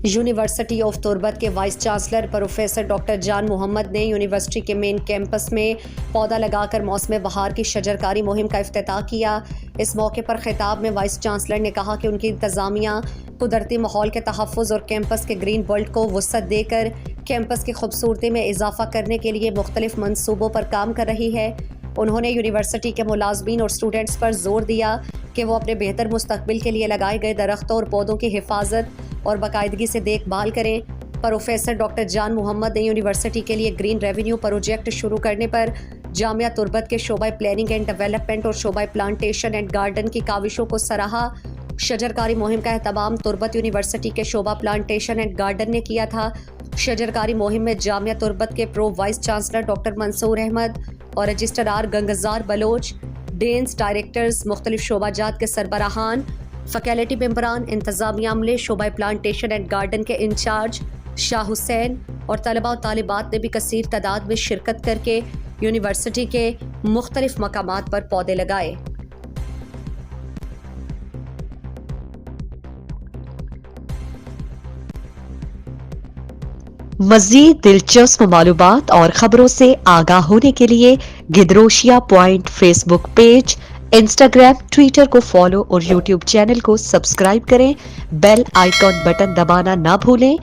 University of تربت کے vice chancellor professor doctor جان محمد نے university کے مین کیمپس میں پودا لگا کر موسم بہار کی شجرکاری مہم کا افتتاح کیا۔ اس موقع پر خطاب میں وائس چانسلر نے کہا کہ ان کی انتظامیہ قدرتی ماحول کے تحفظ اور کیمپس کے گرین بیلٹ کو وسعت دے کر کیمپس کی خوبصورتی میں اضافہ کرنے کے لیے مختلف منصوبوں پر کام کر رہی ہے۔ انہوں نے یونیورسٹی کے ملازمین اور اسٹوڈنٹس پر زور دیا کہ وہ اپنے بہتر مستقبل کے لیے لگائے گئے درختوں اور پودوں کی حفاظت اور باقاعدگی سے دیکھ بھال کریں۔ پروفیسر ڈاکٹر جان محمد نے یونیورسٹی کے لیے گرین ریونیو پروجیکٹ شروع کرنے پر جامعہ تربت کے شعبہ پلاننگ اینڈ ڈیولپمنٹ اور شعبہ پلانٹیشن اینڈ گارڈن کی کاوشوں کو سراہا۔ شجرکاری مہم کا اہتمام تربت یونیورسٹی کے شعبہ پلانٹیشن اینڈ گارڈن نے کیا تھا۔ شجرکاری مہم میں جامعہ تربت کے پرو وائس چانسلر ڈاکٹر منصور احمد اور رجسٹرار گنگزار بلوچ، ڈینس ڈائریکٹرز، مختلف شعبہ جات کے سربراہان، فیکلٹی ممبران، انتظامیہ عملے، شعبہ پلانٹیشن اینڈ گارڈن کے انچارج شاہ حسین اور طلباء و طالبات نے بھی کثیر تعداد میں شرکت کر کے یونیورسٹی کے مختلف مقامات پر پودے لگائے۔ مزید دلچسپ معلومات اور خبروں سے آگاہ ہونے کے لیے Gedrosia point Facebook page, Instagram, Twitter کو فالو اور یوٹیوب چینل کو سبسکرائب کریں۔ بیل آئیکن بٹن دبانا نہ بھولیں